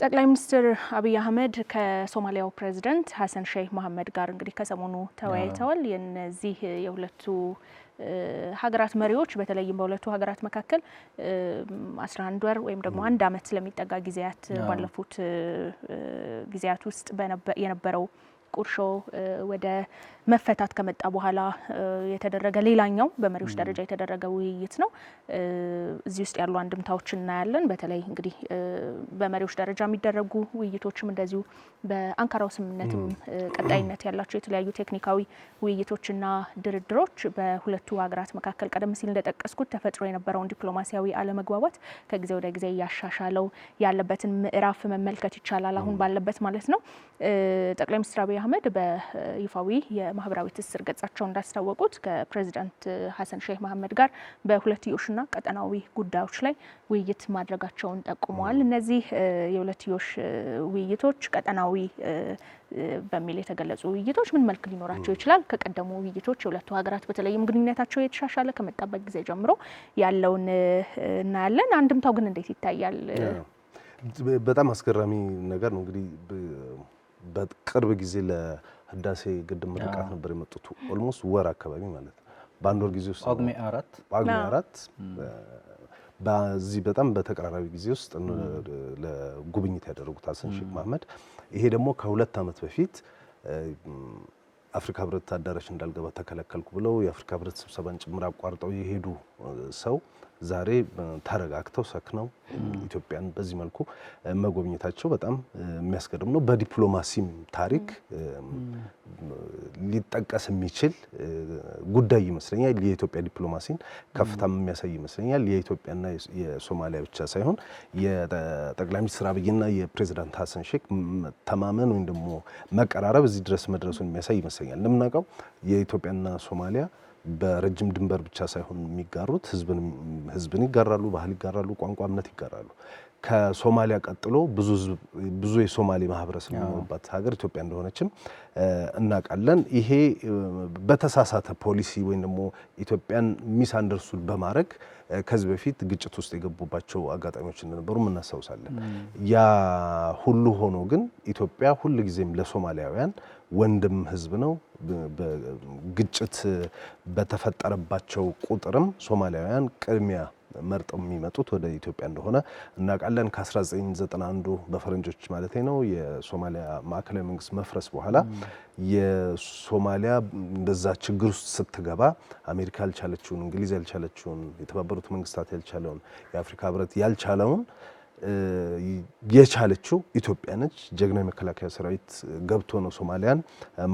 ጠቅላይ ሚኒስትር አብይ አህመድ ከሶማሊያው ፕሬዝዳንት ሐሰን ሼህ መሐመድ ጋር እንግዲህ ከሰሞኑ ተወያይተዋል። የነዚህ የሁለቱ ሀገራት መሪዎች በተለይም በሁለቱ ሀገራት መካከል 11 ወር ወይም ደግሞ 1 ዓመት ስለሚጠጋ ጊዜያት ባለፉት ጊዜያት ውስጥ የነበረው ቁርሾ ወደ መፈታት ከመጣ በኋላ የተደረገ ሌላኛው በመሪዎች ደረጃ የተደረገ ውይይት ነው። እዚህ ውስጥ ያሉ አንድምታዎችን እናያለን። በተለይ እንግዲህ በመሪዎች ደረጃ የሚደረጉ ውይይቶችም እንደዚሁ በአንካራው ስምምነትም ቀጣይነት ያላቸው የተለያዩ ቴክኒካዊ ውይይቶችና ድርድሮች በሁለቱ ሀገራት መካከል ቀደም ሲል እንደጠቀስኩት ተፈጥሮ የነበረውን ዲፕሎማሲያዊ አለመግባባት ከጊዜ ወደ ጊዜ እያሻሻለው ያለበትን ምዕራፍ መመልከት ይቻላል። አሁን ባለበት ማለት ነው። ጠቅላይ ሚኒስትር አብይ አህመድ በይፋዊ የማህበራዊ ትስስር ገጻቸው እንዳስታወቁት ከፕሬዝዳንት ሐሰን ሼህ መሐመድ ጋር በሁለትዮሽና ቀጠናዊ ጉዳዮች ላይ ውይይት ማድረጋቸውን ጠቁመዋል። እነዚህ የሁለትዮሽ ውይይቶች ቀጠናዊ በሚል የተገለጹ ውይይቶች ምን መልክ ሊኖራቸው ይችላል? ከቀደሙ ውይይቶች የሁለቱ ሀገራት በተለይም ግንኙነታቸው የተሻሻለ ከመጣበት ጊዜ ጀምሮ ያለውን እናያለን። አንድምታው ግን እንዴት ይታያል? በጣም አስገራሚ ነገር ነው። እንግዲህ በቅርብ ጊዜ ለህዳሴ ግድብ ምርቃት ነበር የመጡት። ኦልሞስት ወር አካባቢ ማለት ነው። በአንድ ወር ጊዜ ውስጥ ጳጉሜ 4 በዚህ በጣም በተቀራራቢ ጊዜ ውስጥ ለጉብኝት ያደረጉት ሐሰን ሼህ መሐመድ። ይሄ ደግሞ ከ2 ዓመት በፊት አፍሪካ ህብረት አዳራሽ እንዳልገባ ተከለከልኩ ብለው የአፍሪካ ህብረት ስብሰባን ጭምር አቋርጠው የሄዱ ሰው ዛሬ ተረጋግተው ሰክነው ኢትዮጵያን በዚህ መልኩ መጎብኘታቸው በጣም የሚያስገርም ነው። በዲፕሎማሲም ታሪክ ሊጠቀስ የሚችል ጉዳይ ይመስለኛል። የኢትዮጵያ ዲፕሎማሲን ከፍታም የሚያሳይ ይመስለኛል። የኢትዮጵያና የሶማሊያ ብቻ ሳይሆን የጠቅላይ ሚኒስትር አብይና የፕሬዝዳንት ሐሰን ሼህ ተማመን ወይም ደግሞ መቀራረብ እዚህ ድረስ መድረሱን የሚያሳይ ይመስለኛል። እንደምናውቀው የኢትዮጵያና ሶማሊያ በረጅም ድንበር ብቻ ሳይሆን የሚጋሩት ህዝብን ይጋራሉ፣ ባህል ይጋራሉ፣ ቋንቋ፣ እምነት ይጋራሉ። ከሶማሊያ ቀጥሎ ብዙ የሶማሌ ማህበረሰብ የሚኖርባት ሀገር ኢትዮጵያ እንደሆነችም እናውቃለን። ይሄ በተሳሳተ ፖሊሲ ወይም ደግሞ ኢትዮጵያን ሚስ አንደርስቱድ በማድረግ ከዚህ በፊት ግጭት ውስጥ የገቡባቸው አጋጣሚዎች እንደነበሩ እናስታውሳለን። ያ ሁሉ ሆኖ ግን ኢትዮጵያ ሁልጊዜም ለሶማሊያውያን ወንድም ህዝብ ነው። ግጭት በተፈጠረባቸው ቁጥርም ሶማሊያውያን ቅድሚያ መርጠው የሚመጡት ወደ ኢትዮጵያ እንደሆነ እናውቃለን። ከ1991 በፈረንጆች ማለት ነው የሶማሊያ ማዕከላዊ መንግስት መፍረስ በኋላ የሶማሊያ እንደዛ ችግር ውስጥ ስትገባ አሜሪካ ያልቻለችውን፣ እንግሊዝ ያልቻለችውን፣ የተባበሩት መንግስታት ያልቻለውን፣ የአፍሪካ ህብረት ያልቻለውን የቻለችው ኢትዮጵያ ነች። ጀግናው የመከላከያ ሰራዊት ገብቶ ነው ሶማሊያን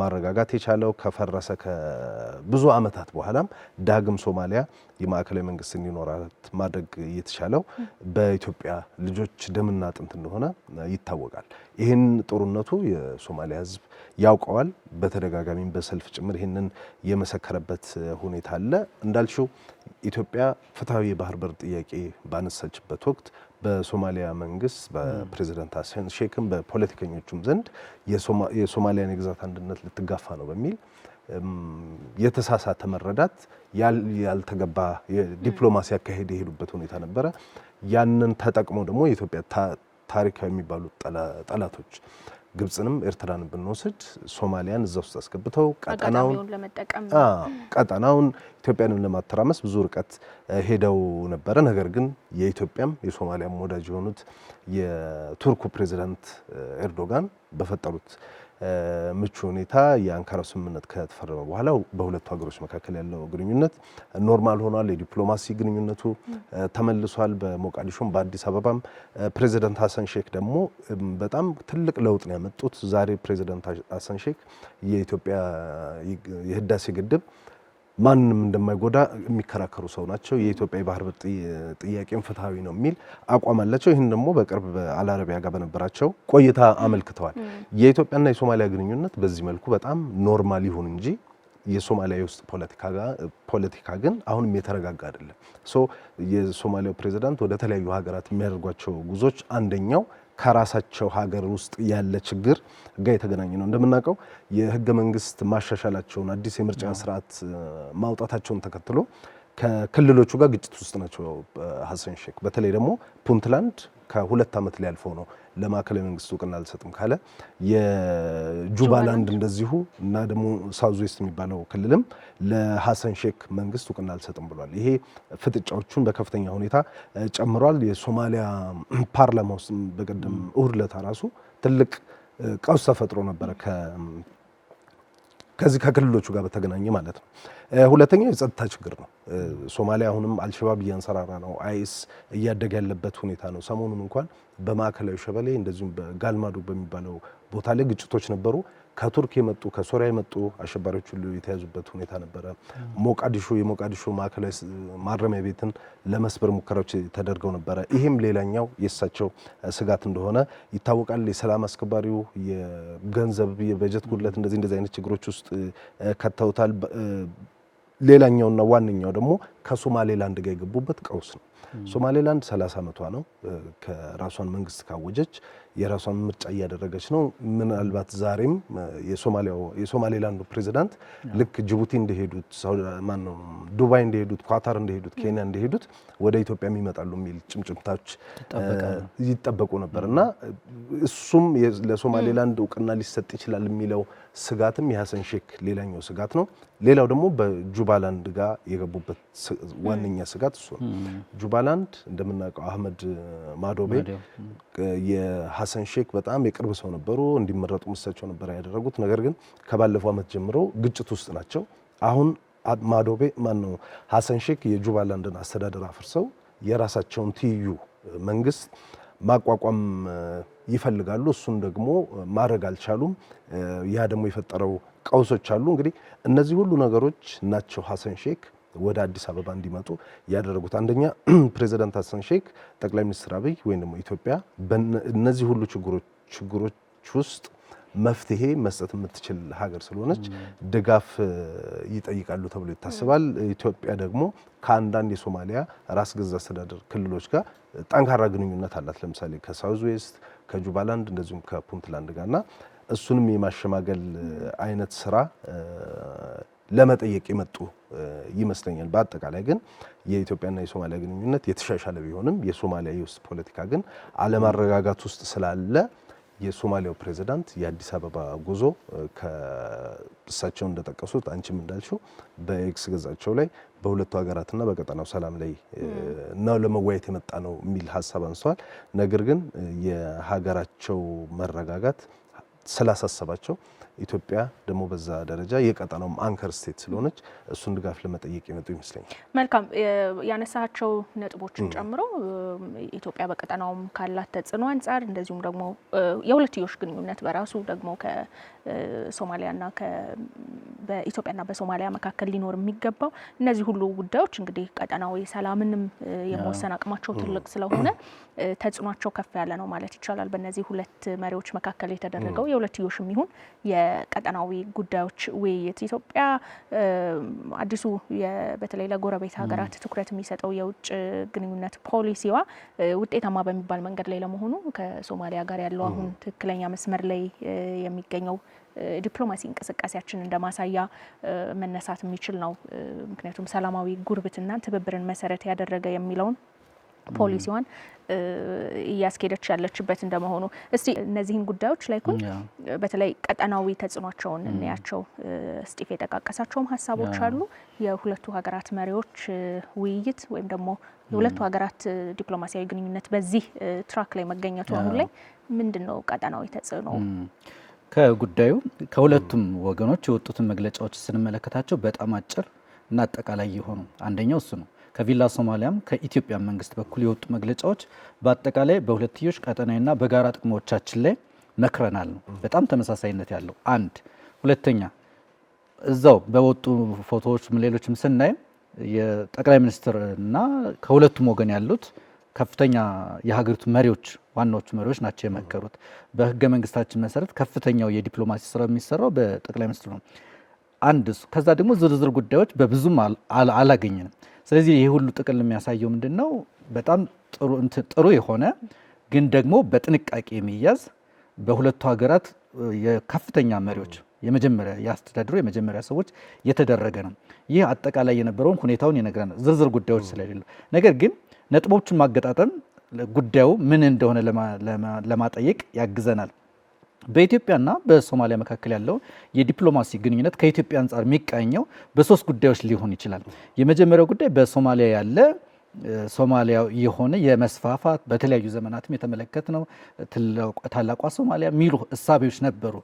ማረጋጋት የቻለው። ከፈረሰ ከብዙ ዓመታት በኋላም ዳግም ሶማሊያ የማዕከላዊ መንግስት እንዲኖራት ማድረግ እየተቻለው በኢትዮጵያ ልጆች ደምና አጥንት እንደሆነ ይታወቃል። ይህን ጦርነቱ የሶማሊያ ህዝብ ያውቀዋል። በተደጋጋሚም በሰልፍ ጭምር ይህንን የመሰከረበት ሁኔታ አለ። እንዳልሽው ኢትዮጵያ ፍትሐዊ የባህር በር ጥያቄ ባነሳችበት ወቅት በሶማሊያ መንግስት በፕሬዝዳንት ሐሰን ሼክም በፖለቲከኞቹም ዘንድ የሶማሊያን የግዛት አንድነት ልትጋፋ ነው በሚል የተሳሳተ መረዳት ያልተገባ የዲፕሎማሲ አካሄድ የሄዱበት ሁኔታ ነበረ። ያንን ተጠቅሞ ደግሞ የኢትዮጵያ ታሪካዊ የሚባሉ ጠላቶች ግብጽንም ኤርትራንም ብንወስድ ሶማሊያን እዛ ውስጥ አስገብተው ቀጠናውን ኢትዮጵያንም ለማተራመስ ብዙ ርቀት ሄደው ነበረ። ነገር ግን የኢትዮጵያም የሶማሊያም ወዳጅ የሆኑት የቱርኩ ፕሬዝዳንት ኤርዶጋን በፈጠሩት ምቹ ሁኔታ የአንካራው ስምምነት ከተፈረመ በኋላ በሁለቱ ሀገሮች መካከል ያለው ግንኙነት ኖርማል ሆኗል። የዲፕሎማሲ ግንኙነቱ ተመልሷል። በሞቃዲሾም በአዲስ አበባም ፕሬዝዳንት ሐሰን ሼክ ደግሞ በጣም ትልቅ ለውጥ ነው ያመጡት። ዛሬ ፕሬዝዳንት ሐሰን ሼክ የኢትዮጵያ የህዳሴ ግድብ ማንንም እንደማይጎዳ የሚከራከሩ ሰው ናቸው። የኢትዮጵያ የባህር በር ጥያቄም ፍትሐዊ ነው የሚል አቋም አላቸው። ይህን ደግሞ በቅርብ አልአረቢያ ጋር በነበራቸው ቆይታ አመልክተዋል። የኢትዮጵያና የሶማሊያ ግንኙነት በዚህ መልኩ በጣም ኖርማል ይሁን እንጂ የሶማሊያ ውስጥ ፖለቲካ ግን አሁንም የተረጋጋ አይደለም። የሶማሊያው ፕሬዝዳንት ወደ ተለያዩ ሀገራት የሚያደርጓቸው ጉዞች አንደኛው ከራሳቸው ሀገር ውስጥ ያለ ችግር ጋር የተገናኘ ነው። እንደምናውቀው የህገ መንግስት ማሻሻላቸውን አዲስ የምርጫ ስርዓት ማውጣታቸውን ተከትሎ ከክልሎቹ ጋር ግጭት ውስጥ ናቸው ሐሰን ሼክ። በተለይ ደግሞ ፑንትላንድ ከሁለት ዓመት ሊያልፈው ነው ለማዕከላዊ መንግስት እውቅና አልሰጥም ካለ የጁባላንድ እንደዚሁ እና ደግሞ ሳውዝ ዌስት የሚባለው ክልልም ለሐሰን ሼክ መንግስት እውቅና አልሰጥም ብሏል። ይሄ ፍጥጫዎቹን በከፍተኛ ሁኔታ ጨምሯል። የሶማሊያ ፓርላማ ውስጥ በቀደም እሁድ ዕለት ራሱ ትልቅ ቀውስ ተፈጥሮ ነበረ ከዚህ ከክልሎቹ ጋር በተገናኘ ማለት ነው። ሁለተኛው የጸጥታ ችግር ነው። ሶማሊያ አሁንም አልሸባብ እያንሰራራ ነው። አይኤስ እያደገ ያለበት ሁኔታ ነው። ሰሞኑን እንኳን በማዕከላዊ ሸበሌ እንደዚሁም በጋልማዶ በሚባለው ቦታ ላይ ግጭቶች ነበሩ። ከቱርክ የመጡ ከሶሪያ የመጡ አሸባሪዎች ሁሉ የተያዙበት ሁኔታ ነበረ። የሞቃዲሾ ማዕከላዊ ማረሚያ ቤትን ለመስበር ሙከራዎች ተደርገው ነበረ። ይሄም ሌላኛው የእሳቸው ስጋት እንደሆነ ይታወቃል። የሰላም አስከባሪው የገንዘብ የበጀት ጉድለት እንደዚህ አይነት ችግሮች ውስጥ ከተውታል። ሌላኛውና ዋነኛው ደግሞ ከሶማሌላንድ ጋር የገቡበት ቀውስ ነው። ሶማሌላንድ 30 ዓመቷ ነው ከራሷን መንግስት ካወጀች፣ የራሷን ምርጫ እያደረገች ነው። ምናልባት ዛሬም የሶማሌላንዱ ፕሬዚዳንት ልክ ጅቡቲ እንደሄዱት ዱባይ እንደሄዱት ኳታር እንደሄዱት ኬንያ እንደሄዱት ወደ ኢትዮጵያ ይመጣሉ የሚል ጭምጭምታዎች ይጠበቁ ነበርና እሱም ለሶማሌላንድ እውቅና ሊሰጥ ይችላል የሚለው ስጋትም የሐሰን ሼክ ሌላኛው ስጋት ነው። ሌላው ደግሞ በጁባላንድ ጋር የገቡበት ዋነኛ ስጋት እሱ ነው። ጁባላንድ እንደምናውቀው አህመድ ማዶቤ የሐሰን ሼክ በጣም የቅርብ ሰው ነበሩ። እንዲመረጡ እሳቸው ነበር ያደረጉት። ነገር ግን ከባለፈው ዓመት ጀምሮ ግጭት ውስጥ ናቸው። አሁን ሐሰን ሼክ የጁባላንድን አስተዳደር አፍርሰው የራሳቸውን ትይዩ መንግስት ማቋቋም ይፈልጋሉ። እሱን ደግሞ ማድረግ አልቻሉም። ያ ደግሞ የፈጠረው ቀውሶች አሉ። እንግዲህ እነዚህ ሁሉ ነገሮች ናቸው ሐሰን ሼክ ወደ አዲስ አበባ እንዲመጡ ያደረጉት። አንደኛ ፕሬዚዳንት ሐሰን ሼክ ጠቅላይ ሚኒስትር አብይ ወይም ደግሞ ኢትዮጵያ በእነዚህ ሁሉ ችግሮች ውስጥ መፍትሄ መስጠት የምትችል ሀገር ስለሆነች ድጋፍ ይጠይቃሉ ተብሎ ይታሰባል። ኢትዮጵያ ደግሞ ከአንዳንድ የሶማሊያ ራስ ገዝ አስተዳደር ክልሎች ጋር ጠንካራ ግንኙነት አላት። ለምሳሌ ከሳውዝ ዌስት፣ ከጁባላንድ እንደዚሁም ከፑንትላንድ ጋርና እሱንም የማሸማገል አይነት ስራ ለመጠየቅ የመጡ ይመስለኛል። በአጠቃላይ ግን የኢትዮጵያና የሶማሊያ ግንኙነት የተሻሻለ ቢሆንም የሶማሊያ የውስጥ ፖለቲካ ግን አለማረጋጋት ውስጥ ስላለ የሶማሊያው ፕሬዝዳንት የአዲስ አበባ ጉዞ ከእሳቸው እንደጠቀሱት አንቺም እንዳልሽው በኤክስ ገጻቸው ላይ በሁለቱ ሀገራትና በቀጠናው ሰላም ላይ ነው ለመወያየት የመጣ ነው የሚል ሀሳብ አንስተዋል። ነገር ግን የሀገራቸው መረጋጋት ስላሳሰባቸው ኢትዮጵያ ደግሞ በዛ ደረጃ የቀጠናውም አንከር ስቴት ስለሆነች እሱን ድጋፍ ለመጠየቅ የመጡ ይመስለኛል። መልካም ያነሳቸው ነጥቦችን ጨምሮ ኢትዮጵያ በቀጠናውም ካላት ተጽዕኖ አንጻር እንደዚሁም ደግሞ የሁለትዮሽ ግንኙነት በራሱ ደግሞ ከሶማሊያና በኢትዮጵያና በሶማሊያ መካከል ሊኖር የሚገባው እነዚህ ሁሉ ጉዳዮች እንግዲህ ቀጠናዊ ሰላምንም የመወሰን አቅማቸው ትልቅ ስለሆነ ተጽዕኗቸው ከፍ ያለ ነው ማለት ይቻላል። በእነዚህ ሁለት መሪዎች መካከል የተደረገው የሁለትዮሽም ይሁን የቀጠናዊ ጉዳዮች ውይይት ኢትዮጵያ አዲሱ በተለይ ለጎረቤት ሀገራት ትኩረት የሚሰጠው የውጭ ግንኙነት ፖሊሲዋ ውጤታማ በሚባል መንገድ ላይ ለመሆኑ ከሶማሊያ ጋር ያለው አሁን ትክክለኛ መስመር ላይ የሚገኘው ዲፕሎማሲ እንቅስቃሴያችን እንደማሳያ መነሳት የሚችል ነው። ምክንያቱም ሰላማዊ ጉርብትናን ትብብርን መሰረት ያደረገ የሚለውን ፖሊሲዋን እያስኬደች ያለችበት እንደመሆኑ እስቲ እነዚህን ጉዳዮች ላይ በተለይ ቀጠናዊ ተጽዕኖቸውን እንያቸው። ስጢፍ የጠቃቀሳቸውም ሀሳቦች አሉ። የሁለቱ ሀገራት መሪዎች ውይይት ወይም ደግሞ የሁለቱ ሀገራት ዲፕሎማሲያዊ ግንኙነት በዚህ ትራክ ላይ መገኘቱ አሁን ላይ ምንድነው ቀጠናዊ ተጽዕኖ? ከጉዳዩ ከሁለቱም ወገኖች የወጡትን መግለጫዎች ስንመለከታቸው በጣም አጭር እና አጠቃላይ የሆኑ አንደኛው እሱ ነው። ከቪላ ሶማሊያም ከኢትዮጵያ መንግስት በኩል የወጡ መግለጫዎች በአጠቃላይ በሁለትዮሽ ቀጠናዊና በጋራ ጥቅሞቻችን ላይ መክረናል ነው። በጣም ተመሳሳይነት ያለው አንድ። ሁለተኛ እዛው በወጡ ፎቶዎች ሌሎችም ስናይ የጠቅላይ ሚኒስትርና ከሁለቱም ወገን ያሉት ከፍተኛ የሀገሪቱ መሪዎች ዋናዎቹ መሪዎች ናቸው የመከሩት። በህገ መንግስታችን መሰረት ከፍተኛው የዲፕሎማሲ ስራ የሚሰራው በጠቅላይ ሚኒስትሩ ነው። አንድ እሱ። ከዛ ደግሞ ዝርዝር ጉዳዮች በብዙም አላገኘንም። ስለዚህ ይሄ ሁሉ ጥቅል የሚያሳየው ምንድነው? በጣም ጥሩ የሆነ ግን ደግሞ በጥንቃቄ የሚያዝ በሁለቱ ሀገራት የከፍተኛ መሪዎች የመጀመሪያ ያስተዳድሩ የመጀመሪያ ሰዎች የተደረገ ነው። ይህ አጠቃላይ የነበረውን ሁኔታውን ይነግረናል፣ ዝርዝር ጉዳዮች ስለሌሉ። ነገር ግን ነጥቦቹን ማገጣጠም ጉዳዩ ምን እንደሆነ ለማጠየቅ ያግዘናል። በኢትዮጵያና በሶማሊያ መካከል ያለው የዲፕሎማሲ ግንኙነት ከኢትዮጵያ አንጻር የሚቃኘው በሶስት ጉዳዮች ሊሆን ይችላል። የመጀመሪያው ጉዳይ በሶማሊያ ያለ ሶማሊያ የሆነ የመስፋፋት በተለያዩ ዘመናትም የተመለከትነው ታላቋ ሶማሊያ የሚሉ እሳቤዎች ነበሩ።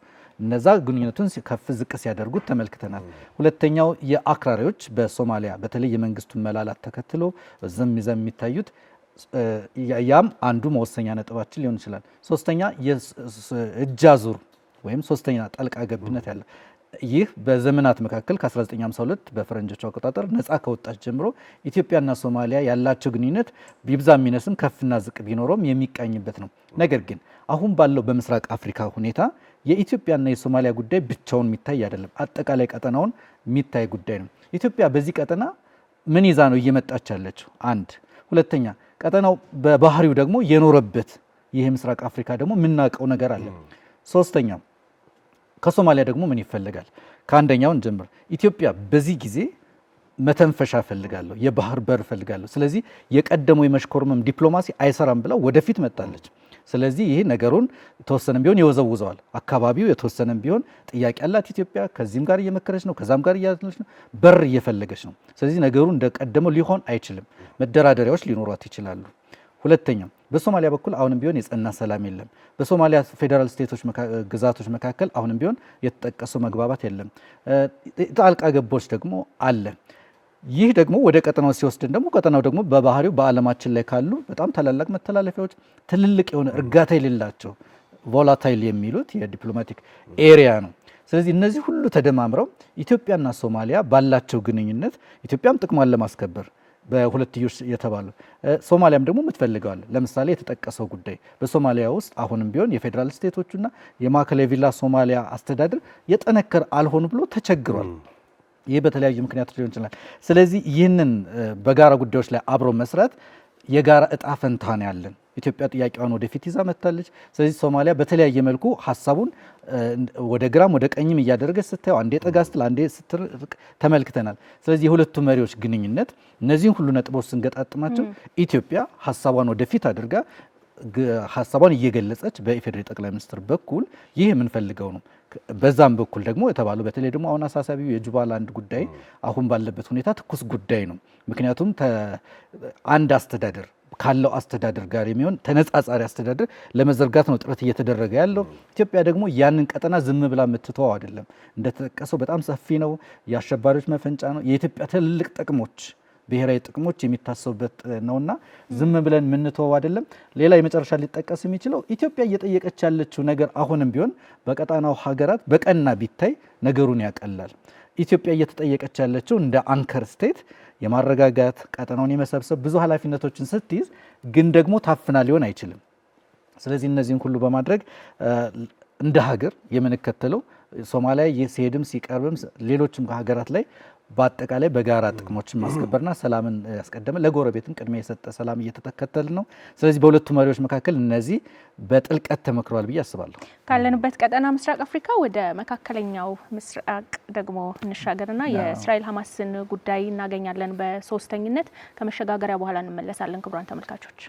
እነዛ ግንኙነቱን ከፍ ዝቅ ሲያደርጉት ተመልክተናል። ሁለተኛው የአክራሪዎች በሶማሊያ በተለይ የመንግስቱን መላላት ተከትሎ በዛም የሚታዩት ያም አንዱ መወሰኛ ነጥባችን ሊሆን ይችላል። ሶስተኛ የእጅ አዙር ወይም ሶስተኛ ጣልቃ ገብነት ያለ ይህ በዘመናት መካከል ከ1952 በፈረንጆቹ አቆጣጠር ነፃ ከወጣች ጀምሮ ኢትዮጵያና ሶማሊያ ያላቸው ግንኙነት ቢብዛ የሚነስም ከፍና ዝቅ ቢኖረውም የሚቃኝበት ነው። ነገር ግን አሁን ባለው በምስራቅ አፍሪካ ሁኔታ የኢትዮጵያና የሶማሊያ ጉዳይ ብቻውን የሚታይ አይደለም። አጠቃላይ ቀጠናውን የሚታይ ጉዳይ ነው። ኢትዮጵያ በዚህ ቀጠና ምን ይዛ ነው እየመጣች ያለችው? አንድ ሁለተኛ ቀጠናው በባህሪው ደግሞ የኖረበት ይህ ምስራቅ አፍሪካ ደግሞ የምናውቀው ነገር አለ። ሶስተኛ ከሶማሊያ ደግሞ ምን ይፈልጋል? ከአንደኛው እንጀምር። ኢትዮጵያ በዚህ ጊዜ መተንፈሻ ፈልጋለሁ፣ የባህር በር ፈልጋለሁ። ስለዚህ የቀደመው የመሽኮርመም ዲፕሎማሲ አይሰራም ብላ ወደፊት መጣለች። ስለዚህ ይህ ነገሩን የተወሰነም ቢሆን ይወዘውዘዋል። አካባቢው የተወሰነም ቢሆን ጥያቄ ያላት ኢትዮጵያ ከዚህም ጋር እየመከረች ነው፣ ከዛም ጋር እያለች ነው፣ በር እየፈለገች ነው። ስለዚህ ነገሩ እንደቀደመው ሊሆን አይችልም። መደራደሪያዎች ሊኖሯት ይችላሉ። ሁለተኛው በሶማሊያ በኩል አሁንም ቢሆን የጸና ሰላም የለም። በሶማሊያ ፌዴራል ስቴቶች ግዛቶች መካከል አሁንም ቢሆን የተጠቀሰው መግባባት የለም። ጣልቃ ገቦች ደግሞ አለ። ይህ ደግሞ ወደ ቀጠናው ሲወስድን ደግሞ ቀጠናው ደግሞ በባህሪው በዓለማችን ላይ ካሉ በጣም ታላላቅ መተላለፊያዎች ትልልቅ የሆነ እርጋታ የሌላቸው ቮላታይል የሚሉት የዲፕሎማቲክ ኤሪያ ነው። ስለዚህ እነዚህ ሁሉ ተደማምረው ኢትዮጵያና ሶማሊያ ባላቸው ግንኙነት ኢትዮጵያም ጥቅሟን ለማስከበር በሁለትዮሽ የተባሉ ሶማሊያም ደግሞ የምትፈልገዋል። ለምሳሌ የተጠቀሰው ጉዳይ በሶማሊያ ውስጥ አሁንም ቢሆን የፌዴራል ስቴቶቹና የማዕከላዊ ቪላ ሶማሊያ አስተዳደር የጠነከረ አልሆኑ ብሎ ተቸግሯል። ይህ በተለያዩ ምክንያቶች ሊሆን ይችላል። ስለዚህ ይህንን በጋራ ጉዳዮች ላይ አብሮ መስራት የጋራ እጣ ፈንታ ነው ያለን። ኢትዮጵያ ጥያቄዋን ወደፊት ይዛ መጥታለች። ስለዚህ ሶማሊያ በተለያየ መልኩ ሀሳቡን ወደ ግራም ወደ ቀኝም እያደረገች ስታየው አንዴ ጠጋ ስትል አንዴ ስትርቅ ተመልክተናል። ስለዚህ የሁለቱ መሪዎች ግንኙነት እነዚህን ሁሉ ነጥቦች ስንገጣጥማቸው ኢትዮጵያ ሀሳቧን ወደፊት አድርጋ ሀሳቧን እየገለጸች በኢፌዴሪ ጠቅላይ ሚኒስትር በኩል ይህ የምንፈልገው ነው። በዛም በኩል ደግሞ የተባለው በተለይ ደግሞ አሁን አሳሳቢው የጁባላንድ ጉዳይ አሁን ባለበት ሁኔታ ትኩስ ጉዳይ ነው። ምክንያቱም አንድ አስተዳደር ካለው አስተዳደር ጋር የሚሆን ተነጻጻሪ አስተዳደር ለመዘርጋት ነው ጥረት እየተደረገ ያለው። ኢትዮጵያ ደግሞ ያንን ቀጠና ዝም ብላ የምትተው አይደለም። እንደተጠቀሰው በጣም ሰፊ ነው። የአሸባሪዎች መፈንጫ ነው። የኢትዮጵያ ትልልቅ ጥቅሞች ብሔራዊ ጥቅሞች የሚታሰቡበት ነውና ዝም ብለን የምንተው አይደለም። ሌላ የመጨረሻ ሊጠቀስ የሚችለው ኢትዮጵያ እየጠየቀች ያለችው ነገር አሁንም ቢሆን በቀጣናው ሀገራት በቀና ቢታይ ነገሩን ያቀላል። ኢትዮጵያ እየተጠየቀች ያለችው እንደ አንከር ስቴት የማረጋጋት ቀጠናውን የመሰብሰብ ብዙ ኃላፊነቶችን ስትይዝ ግን ደግሞ ታፍና ሊሆን አይችልም። ስለዚህ እነዚህን ሁሉ በማድረግ እንደ ሀገር የምንከተለው ሶማሊያ ሲሄድም ሲቀርብም ሌሎችም ሀገራት ላይ በአጠቃላይ በጋራ ጥቅሞችን ማስከበርና ሰላምን ያስቀደመ ለጎረቤትም ቅድሚያ የሰጠ ሰላም እየተከተልን ነው። ስለዚህ በሁለቱ መሪዎች መካከል እነዚህ በጥልቀት ተመክረዋል ብዬ አስባለሁ። ካለንበት ቀጠና ምስራቅ አፍሪካ ወደ መካከለኛው ምስራቅ ደግሞ እንሻገርና የእስራኤል ሐማስን ጉዳይ እናገኛለን በሶስተኝነት። ከመሸጋገሪያ በኋላ እንመለሳለን። ክቡራን ተመልካቾች